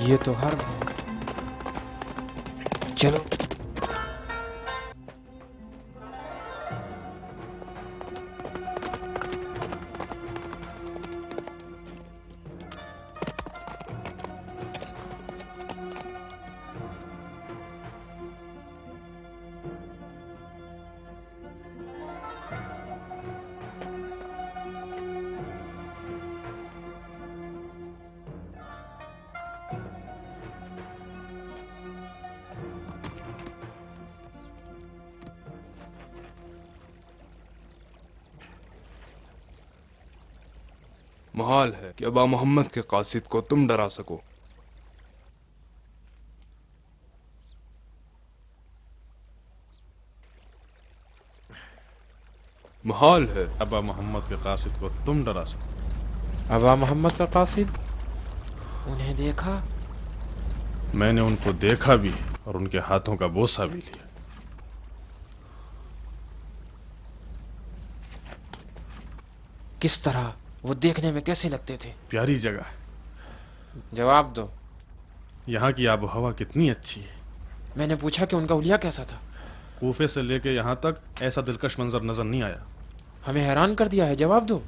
یہ تو حرب ہے. چلو. محال ہے کہ ابا محمد کے قاصد کو تم ڈرا سکو. محال ہے ابا محمد کے قاصد کو تم ڈرا سکو. ابا محمد کا قاصد؟ انہیں دیکھا؟ میں نے ان کو دیکھا بھی اور ان کے ہاتھوں کا بوسہ بھی لیا. کس طرح؟ وہ دیکھنے میں کیسے لگتے تھے؟ پیاری جگہ ہے. جواب دو. یہاں کی آب و ہوا کتنی اچھی ہے. میں نے پوچھا کہ ان کا حلیہ کیسا تھا. کوفے سے لے کے یہاں تک ایسا دلکش منظر نظر نہیں آیا. ہمیں حیران کر دیا ہے. جواب دو.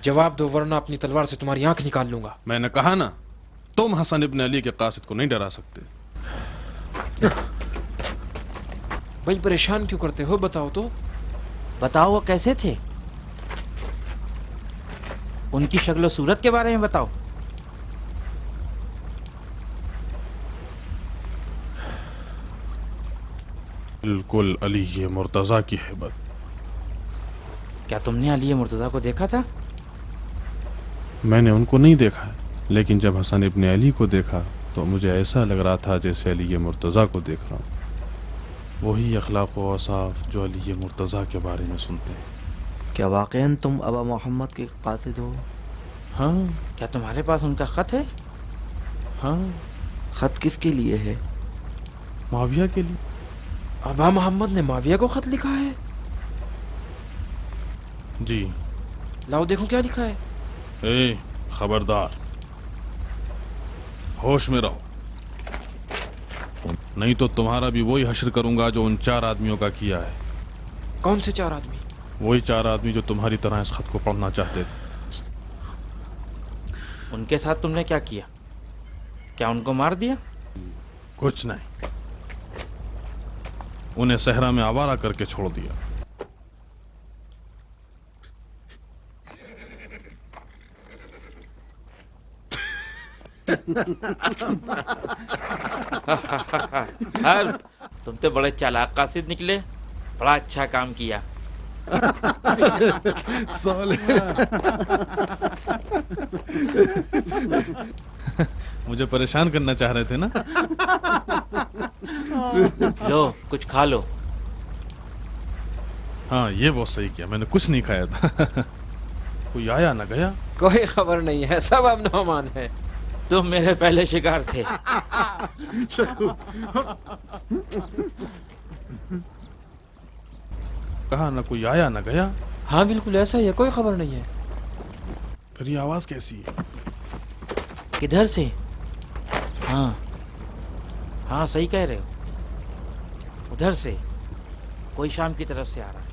جواب دو ورنہ اپنی تلوار سے تمہاری آنکھ نکال لوں گا. میں نے کہا نا تم حسن ابن علی کے قاصد کو نہیں ڈرا سکتے. بھائی پریشان کیوں کرتے ہو؟ بتاؤ تو. بتاؤ وہ کیسے تھے؟ ان کی شکل و صورت کے بارے میں بتاؤ. بالکل علی مرتضیٰ کی ہیبت. کیا تم نے علی مرتضیٰ کو دیکھا تھا؟ میں نے ان کو نہیں دیکھا ہے، لیکن جب حسن ابن علی کو دیکھا تو مجھے ایسا لگ رہا تھا جیسے علی مرتضیٰ کو دیکھ رہا ہوں. وہی اخلاق و اوصاف جو علی مرتضیٰ کے بارے میں سنتے ہیں. کیا واقعاً تم ابا محمد کے قاصد ہو؟ ہاں. کیا تمہارے پاس ان کا خط ہے؟ ہاں. خط کس کے لیے ہے؟ معاویہ کے لیے. ابا محمد نے معاویہ کو خط لکھا ہے؟ جی. لاؤ دیکھو کیا لکھا ہے. اے خبردار، ہوش میں رہو، نہیں تو تمہارا بھی وہی حشر کروں گا جو ان 4 آدمیوں کا کیا ہے. کون سے 4 آدمی؟ وہی 4 آدمی جو تمہاری طرح اس خط کو پڑھنا چاہتے تھے. ان کے ساتھ تم نے کیا کیا؟ کیا ان کو مار دیا؟ کچھ نہیں، انہیں صحرا میں آوارہ کر کے چھوڑ دیا. تم تو بڑے چالاک قاصد نکلے. بڑا اچھا کام کیا. مجھے پریشان کرنا چاہ رہے تھے نا. لو کچھ کھا لو. ہاں یہ بہت صحیح کیا، میں نے کچھ نہیں کھایا تھا. کوئی آیا نہ گیا. کوئی خبر نہیں ہے، سب امن و امان ہے. تم میرے پہلے شکار تھے. کہا نہ کوئی آیا نہ گیا. ہاں بالکل ایسا ہی ہے، کوئی خبر نہیں ہے. پھر یہ آواز کیسی ہے؟ کدھر سے؟ ہاں صحیح کہہ رہے ہو. ادھر سے کوئی شام کی طرف سے آ رہا ہے.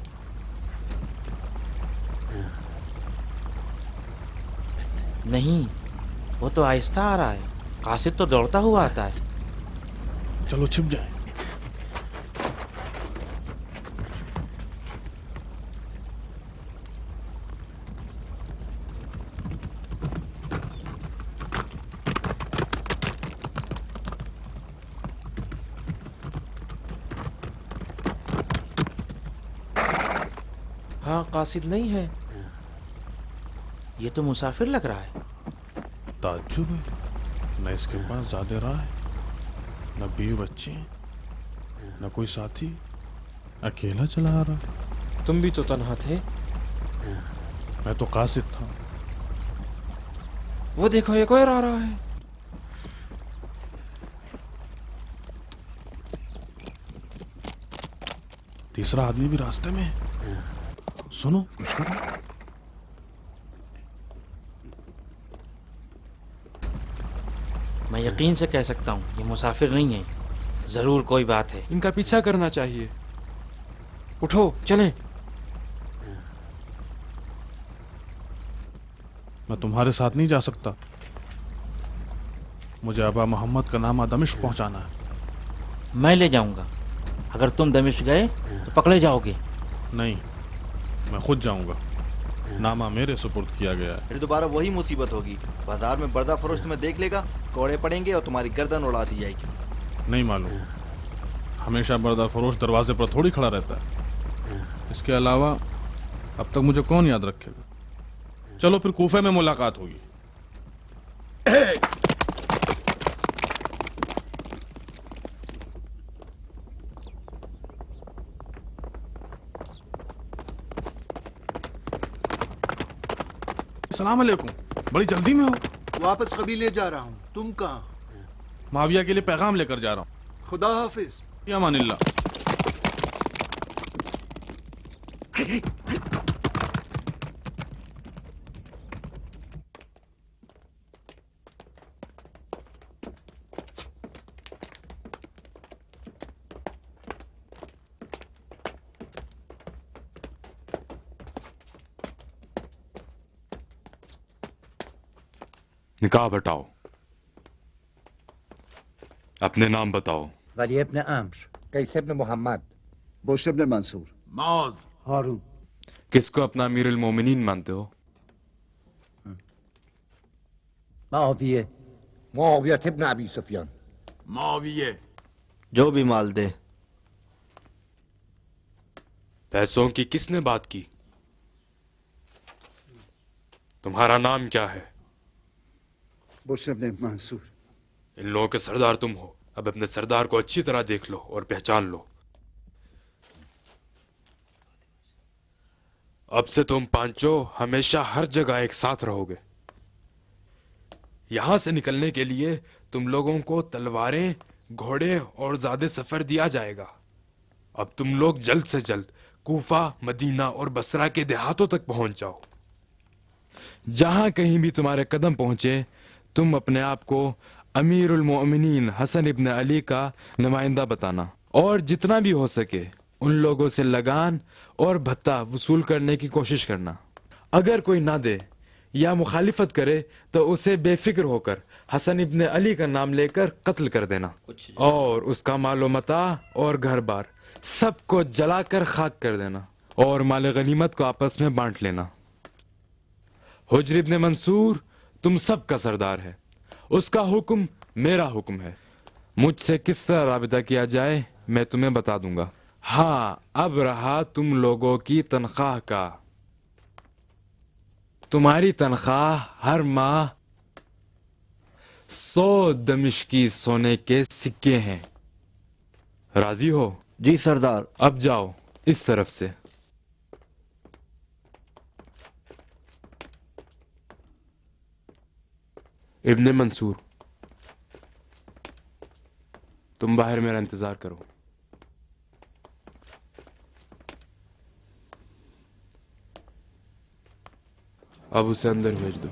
نہیں، وہ تو آہستہ آ رہا ہے. قاصد تو دوڑتا ہوا آتا ہے. چلو چھپ جائیں. ہاں قاصد نہیں ہے. یہ تو مسافر لگ رہا ہے. تعجب ہے، نہ اس کے پاس زیادہ راہ ہے، نہ بیوی بچے ہیں، نہ کوئی ساتھی. اکیلا چلا آ رہا. تم بھی تو تنہا تھے. میں تو قاصد تھا. وہ دیکھو ایک اور آ رہا ہے. تیسرا آدمی بھی راستے میں ہے. سنو کچھ کرو. میں یقین سے کہہ سکتا ہوں یہ مسافر نہیں ہے، ضرور کوئی بات ہے۔ ان کا پیچھا کرنا چاہیے۔ اٹھو چلیں۔ میں تمہارے ساتھ نہیں جا سکتا، مجھے ابا محمد کا نامہ دمشق پہنچانا ہے۔ میں لے جاؤں گا، اگر تم دمشق گئے تو پکڑے جاؤ گے۔ نہیں، میں خود جاؤں گا، نامہ میرے سپرد کیا گیا ہے۔ پھر دوبارہ وہی مصیبت ہوگی، بازار میں بردہ فروش تمہیں دیکھ لے گا، کوڑے پڑیں گے اور تمہاری گردن اڑا دی جائے گی۔ نہیں معلوم، ہمیشہ بردہ فروش دروازے پر تھوڑی کھڑا رہتا ہے۔ اس کے علاوہ اب تک مجھے کون یاد رکھے گا؟ چلو پھر کوفے میں ملاقات ہوگی۔ السلام علیکم، بڑی جلدی میں ہو؟ واپس قبیلے جا رہا ہوں، تم کہاں؟ معاویہ کے لیے پیغام لے کر جا رہا ہوں۔ خدا حافظ۔ یا امان اللہ۔ نکاح بتاؤ، اپنے نام بتاؤ۔ ولی ابن عمرو، قیس ابن محمد، بشر ابن منصور، معاذ، ہارون۔ کس کو اپنا امیر المومنین مانتے ہو؟ معاویہ، معاویہ ابن ابی سفیان۔ معاویہ۔ جو بھی مال دے۔ پیسوں کی کس نے بات کی؟ تمہارا نام کیا ہے؟ بشر ابن منصور۔ ان لوگوں کے سردار تم ہو، اب اپنے سردار کو اچھی طرح دیکھ لو اور پہچان لو۔ اب سے تم پانچوں ہمیشہ ہر جگہ ایک ساتھ رہو گے۔ یہاں سے نکلنے کے لیے تم لوگوں کو تلواریں، گھوڑے اور زیادہ سفر دیا جائے گا۔ اب تم لوگ جلد سے جلد کوفہ، مدینہ اور بصرہ کے دیہاتوں تک پہنچ جاؤ۔ جہاں کہیں بھی تمہارے قدم پہنچے تم اپنے آپ کو امیر المؤمنین حسن ابن علی کا نمائندہ بتانا، اور جتنا بھی ہو سکے ان لوگوں سے لگان اور بھتہ وصول کرنے کی کوشش کرنا۔ اگر کوئی نہ دے یا مخالفت کرے تو اسے بے فکر ہو کر حسن ابن علی کا نام لے کر قتل کر دینا، اور اس کا مال و متاع اور گھر بار سب کو جلا کر خاک کر دینا، اور مال غنیمت کو آپس میں بانٹ لینا۔ حجر ابن منصور تم سب کا سردار ہے، اس کا حکم میرا حکم ہے۔ مجھ سے کس طرح رابطہ کیا جائے میں تمہیں بتا دوں گا۔ ہاں، اب رہا تم لوگوں کی تنخواہ کا۔ تمہاری تنخواہ ہر ماہ 100 دمشقی سونے کے سکے ہیں۔ راضی ہو؟ جی سردار۔ اب جاؤ اس طرف سے۔ ابن منصور، تم باہر میرا انتظار کرو۔ اب اسے اندر بھیج دو۔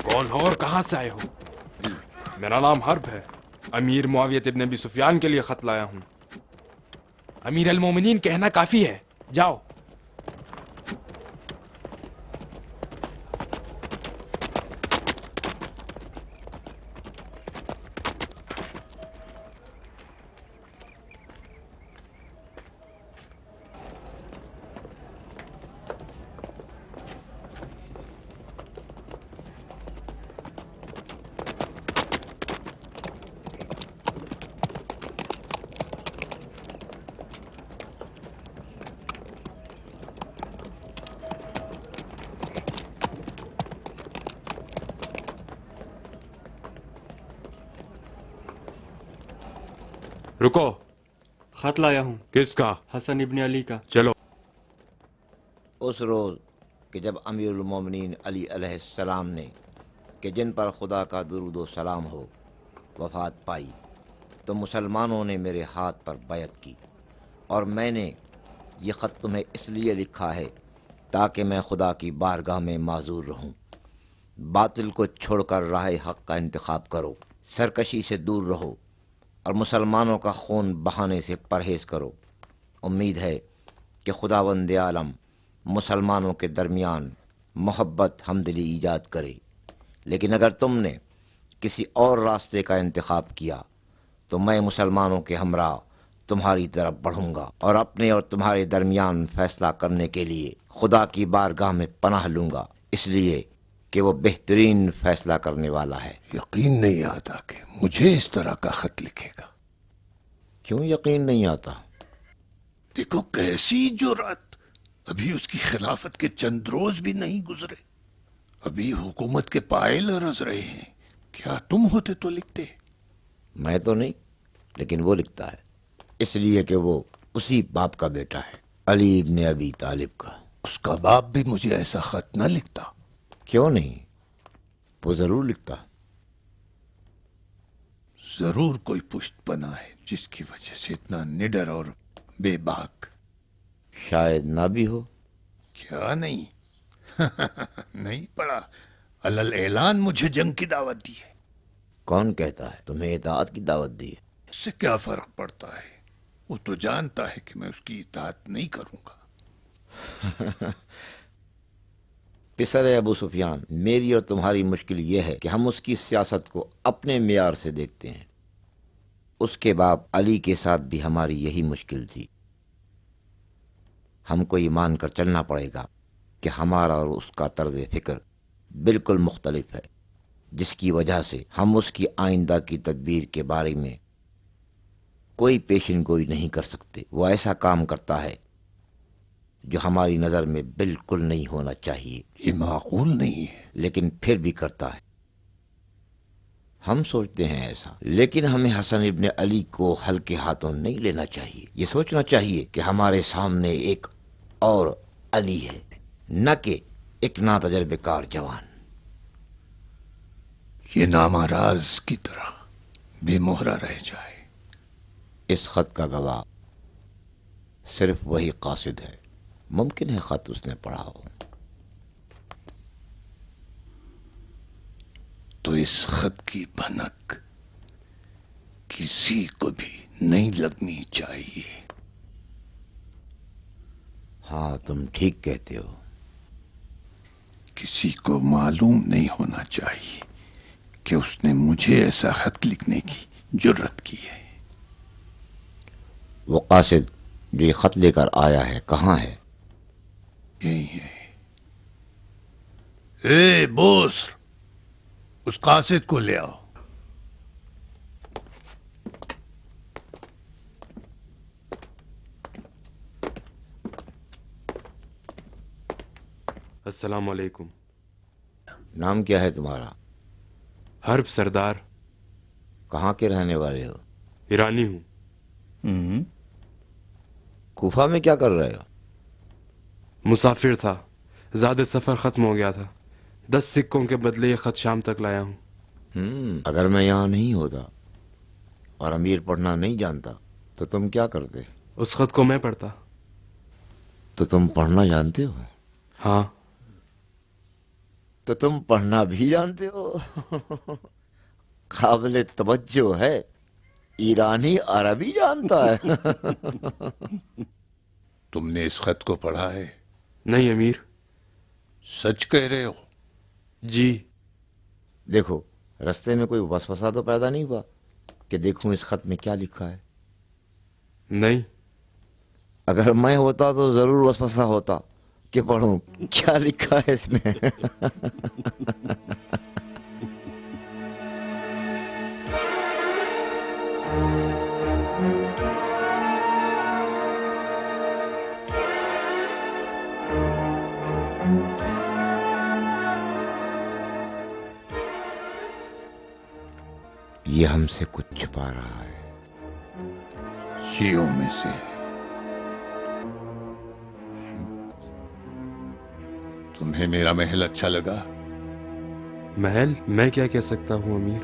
کون ہو اور کہاں سے آئے ہو؟ میرا نام حرب ہے، امیر معاویہ ابن ابی سفیان کے لیے خط لایا ہوں۔ امیر المومنین کہنا کافی ہے، جاؤ۔ رکو، خط لایا ہوں۔ کس کا؟ حسن ابن علی کا۔ چلو۔ اس روز کہ جب امیر المومنین علی علیہ السلام نے، کہ جن پر خدا کا درود و سلام ہو، وفات پائی، تو مسلمانوں نے میرے ہاتھ پر بیعت کی، اور میں نے یہ خط تمہیں اس لیے لکھا ہے تاکہ میں خدا کی بارگاہ میں معذور رہوں۔ باطل کو چھوڑ کر راہ حق کا انتخاب کرو، سرکشی سے دور رہو، اور مسلمانوں کا خون بہانے سے پرہیز کرو۔ امید ہے کہ خداوند عالم مسلمانوں کے درمیان محبت ہمدلی ایجاد کرے، لیکن اگر تم نے کسی اور راستے کا انتخاب کیا تو میں مسلمانوں کے ہمراہ تمہاری طرف بڑھوں گا اور اپنے اور تمہارے درمیان فیصلہ کرنے کے لیے خدا کی بارگاہ میں پناہ لوں گا، اس لیے کہ وہ بہترین فیصلہ کرنے والا ہے۔ یقین نہیں آتا کہ مجھے اس طرح کا خط لکھے گا۔ کیوں یقین نہیں آتا؟ دیکھو کیسی جرأت! ابھی اس کی خلافت کے چند روز بھی نہیں گزرے، ابھی حکومت کے پائے لرز رہے ہیں۔ کیا تم ہوتے تو لکھتے؟ میں تو نہیں، لیکن وہ لکھتا ہے، اس لیے کہ وہ اسی باپ کا بیٹا ہے، علی ابن ابی طالب کا۔ اس کا باپ بھی مجھے ایسا خط نہ لکھتا۔ کیوں نہیں؟ وہ ضرور لکھتا۔ ضرور کوئی پشت پناہ ہے جس کی وجہ سے اتنا نڈر اور بے باک۔ شاید نہ بھی ہو۔ کیا نہیں؟ نہیں پڑا، علل اعلان مجھے جنگ کی دعوت دی ہے۔ کون کہتا ہے تمہیں اطاعت کی دعوت دی ہے؟ اس سے کیا فرق پڑتا ہے؟ وہ تو جانتا ہے کہ میں اس کی اطاعت نہیں کروں گا۔ پسر ابو سفیان، میری اور تمہاری مشکل یہ ہے کہ ہم اس کی سیاست کو اپنے معیار سے دیکھتے ہیں۔ اس کے باپ علی کے ساتھ بھی ہماری یہی مشکل تھی۔ ہم کو یہ مان کر چلنا پڑے گا کہ ہمارا اور اس کا طرز فکر بالکل مختلف ہے، جس کی وجہ سے ہم اس کی آئندہ کی تدبیر کے بارے میں کوئی پیشن گوئی نہیں کر سکتے۔ وہ ایسا کام کرتا ہے جو ہماری نظر میں بالکل نہیں ہونا چاہیے، یہ معقول نہیں ہے۔ لیکن پھر بھی کرتا ہے۔ ہم سوچتے ہیں ایسا، لیکن ہمیں حسن ابن علی کو ہلکے ہاتھوں نہیں لینا چاہیے۔ یہ سوچنا چاہیے کہ ہمارے سامنے ایک اور علی ہے، نہ کہ ایک ناتجربہ کار جوان۔ یہ نامہ راز کی طرح بے مہرہ رہ جائے۔ اس خط کا گواہ صرف وہی قاصد ہے۔ ممکن ہے خط اس نے پڑھا ہو۔ تو اس خط کی بھنک کسی کو بھی نہیں لگنی چاہیے۔ ہاں، تم ٹھیک کہتے ہو۔ کسی کو معلوم نہیں ہونا چاہیے کہ اس نے مجھے ایسا خط لکھنے کی جرت کی ہے۔ وہ قاصد جو یہ خط لے کر آیا ہے کہاں ہے؟ یہی ہے۔ اے بوس، اس قاصد کو لے آؤ۔ السلام علیکم۔ نام کیا ہے تمہارا؟ حرب سردار۔ کہاں کے رہنے والے ہو؟ ایرانی ہوں۔ کوفہ میں کیا کر رہے ہو؟ مسافر تھا، زیادہ سفر ختم ہو گیا تھا۔ 10 سکوں کے بدلے یہ خط شام تک لایا ہوں۔ اگر میں یہاں نہیں ہوتا اور امیر پڑھنا نہیں جانتا تو تم کیا کرتے؟ اس خط کو میں پڑھتا۔ تو تم پڑھنا جانتے ہو؟ ہاں۔ تو تم پڑھنا بھی جانتے ہو؟ قابل توجہ ہے، ایرانی عربی جانتا ہے۔ تم نے اس خط کو پڑھا ہے؟ نہیں امیر۔ سچ کہہ رہے ہو؟ جی۔ دیکھو، رستے میں کوئی وسوسہ تو پیدا نہیں ہوا کہ دیکھوں اس خط میں کیا لکھا ہے؟ نہیں۔ اگر میں ہوتا تو ضرور وسوسہ ہوتا کہ پڑھوں کیا لکھا ہے اس میں۔ یہ ہم سے کچھ چھپا رہا ہے۔ شیعوں میں سے تمہیں میرا محل اچھا لگا؟ محل؟ میں کیا کہہ سکتا ہوں امیر؟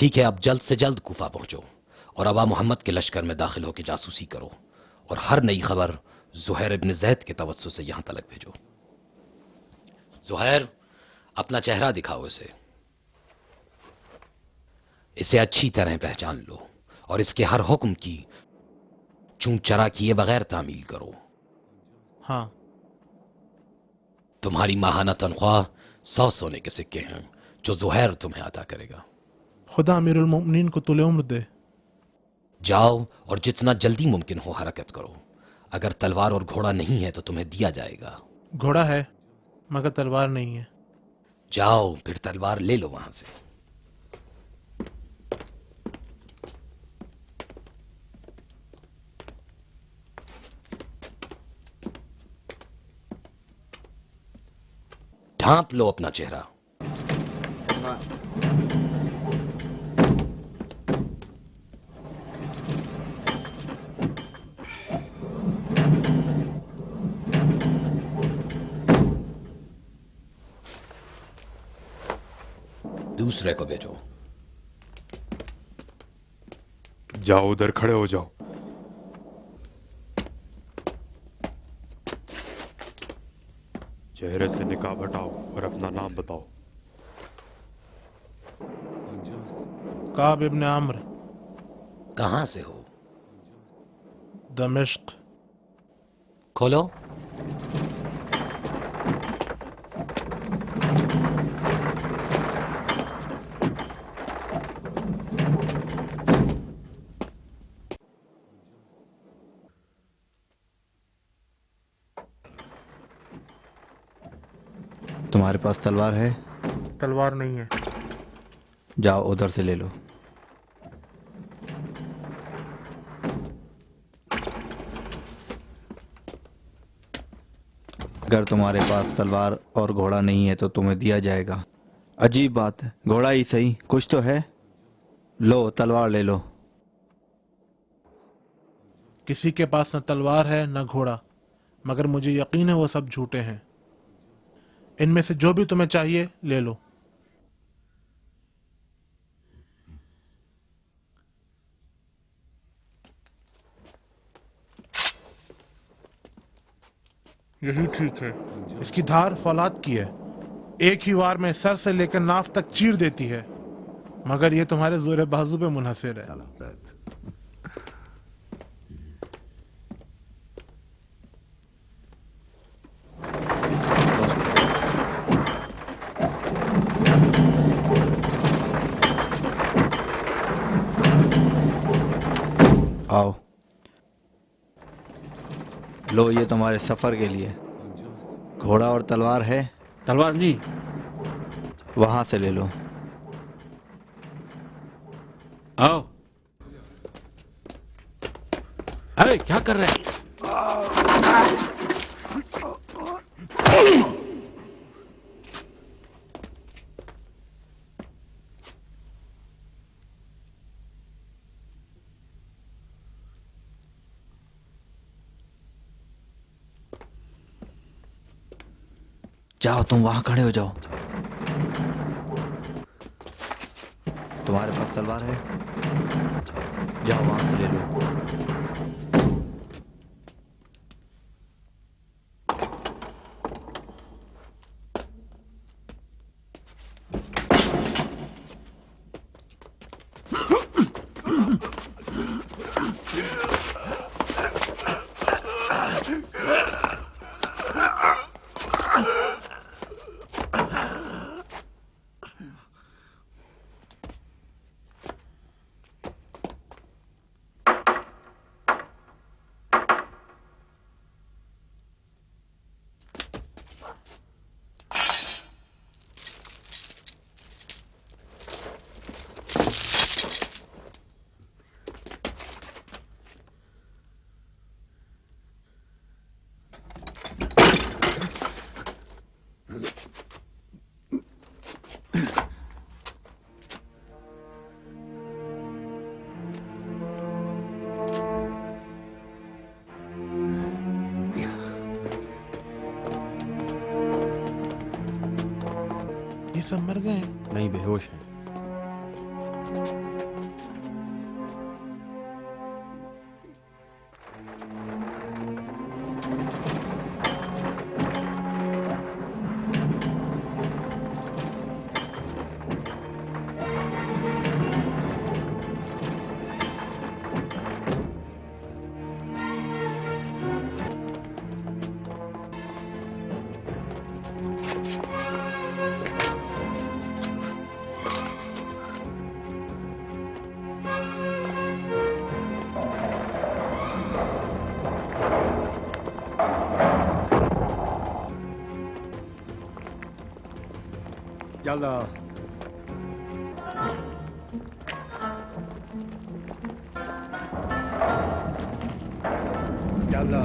ٹھیک ہے، اب جلد سے جلد کوفہ پہنچو اور ابا محمد کے لشکر میں داخل ہو کے جاسوسی کرو اور ہر نئی خبر زہیر ابن زید کے توسط سے یہاں تلک بھیجو۔ زہیر، اپنا چہرہ دکھاؤ اسے اچھی طرح پہچان لو اور اس کے ہر حکم کی چون چرا کیے بغیر تعمیل کرو۔ ہاں۔ تمہاری ماہانہ تنخواہ 100 سونے کے سکے ہیں جو زہیر تمہیں عطا کرے گا۔ خدا امیر المؤمنین کو طول عمر دے۔ جاؤ اور جتنا جلدی ممکن ہو حرکت کرو۔ اگر تلوار اور گھوڑا نہیں ہے تو تمہیں دیا جائے گا۔ گھوڑا ہے مگر تلوار نہیں ہے۔ جاؤ پھر تلوار لے لو وہاں سے۔ ڈھانپ لو اپنا چہرہ۔ دوسرے کو بھیجو۔ جاؤ ادھر کھڑے ہو جاؤ۔ چہرے سے نقاب ہٹاؤ اور اپنا نام بتاؤ۔ کعب ابن عمر۔ کہاں سے ہو؟ دمشق۔ کھولو۔ تمہارے پاس تلوار ہے؟ تلوار نہیں ہے۔ جاؤ ادھر سے لے لو۔ اگر تمہارے پاس تلوار اور گھوڑا نہیں ہے تو تمہیں دیا جائے گا۔ عجیب بات ہے، گھوڑا ہی صحیح، کچھ تو ہے۔ لو تلوار لے لو۔ کسی کے پاس نہ تلوار ہے نہ گھوڑا، مگر مجھے یقین ہے وہ سب جھوٹے ہیں۔ ان میں سے جو بھی تمہیں چاہیے لے لو۔ یہی ٹھیک ہے۔ اس کی دھار فولاد کی ہے، ایک ہی وار میں سر سے لے کر ناف تک چیر دیتی ہے، مگر یہ تمہارے زور بازو پہ منحصر ہے۔ آؤ، لو یہ تمہارے سفر کے لیے۔ گھوڑا اور تلوار ہے؟ تلوار نہیں۔ وہاں سے لے لو۔ آؤ۔ ارے کیا کر رہے ہیں؟ جاؤ تم وہاں کھڑے ہو جاؤ۔ تمہارے پاس تلوار ہے؟ جاؤ وہاں سے لے لو۔ یہ سب مر گئے؟ نہیں، بے ہوش ہیں۔ يلا يلا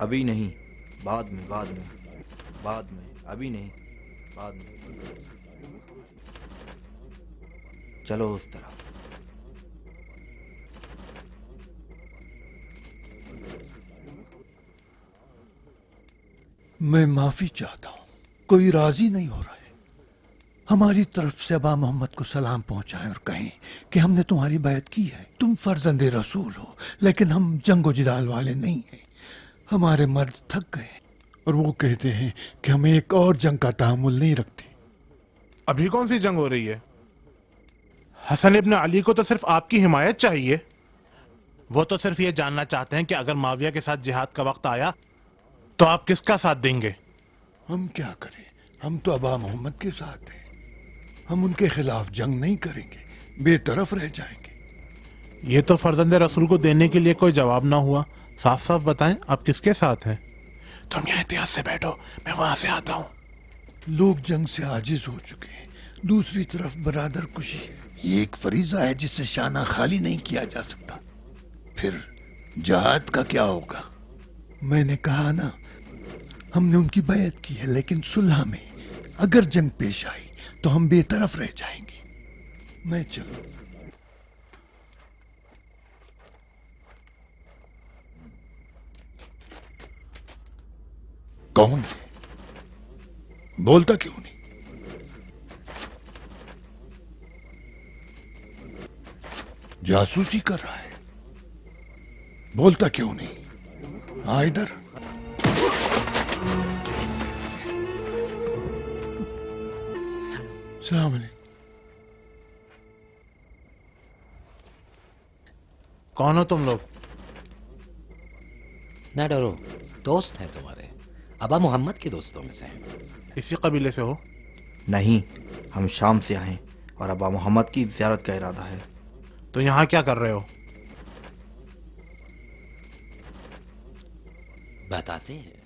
ابھی نہیں، بعد میں، بعد میں، بعد میں، ابھی نہیں، بعد میں. چلو اس طرف. میں معافی چاہتا ہوں، کوئی راضی نہیں ہو رہا ہے. ہماری طرف سے ابا محمد کو سلام پہنچائیں اور کہیں کہ ہم نے تمہاری بیعت کی ہے. تم فرزند رسول ہو، لیکن ہم جنگ و جدال والے نہیں ہیں. ہمارے مرد تھک گئے اور وہ کہتے ہیں کہ ہم ایک اور جنگ کا تحمل نہیں رکھتے. ابھی کون سی جنگ ہو رہی ہے؟ حسن ابن علی کو تو صرف آپ کی حمایت چاہیے. وہ تو صرف یہ جاننا چاہتے ہیں کہ اگر معاویہ کے ساتھ جہاد کا وقت آیا تو آپ کس کا ساتھ دیں گے؟ ہم کیا کریں، ہم تو ابا محمد کے ساتھ ہیں. ہم ان کے خلاف جنگ نہیں کریں گے، بے طرف رہ جائیں گے. یہ تو فرزند رسول کو دینے کے لیے کوئی جواب نہ ہوا. صاف صاف بتائیں آپ کس کے ساتھ ہیں؟ تم یہاں احتیاط سے بیٹھو، میں وہاں سے آتا ہوں. لوگ جنگ سے عاجز ہو چکے ہیں. دوسری طرف برادر کشی یہ ایک فریضہ ہے جس سے شانہ خالی نہیں کیا جا سکتا. پھر جہاد کا کیا ہوگا؟ میں نے کہا نا، ہم نے ان کی بیعت کی ہے، لیکن صلح میں اگر جنگ پیش آئی تو ہم بے طرف رہ جائیں گے. میں چلوں. کون ہے؟ بولتا کیوں نہیں؟ جاسوسی کر رہا ہے. بولتا کیوں نہیں؟ آ ادھر. السلام علیکم. کون ہو تم لوگ؟ نہ ڈرو، دوست ہیں تمہارے، ابا محمد کے دوستوں میں سے ہیں. اسی قبیلے سے ہو؟ نہیں، ہم شام سے آئے اور ابا محمد کی زیارت کا ارادہ ہے. تو یہاں کیا کر رہے ہو؟ بتاتے ہیں.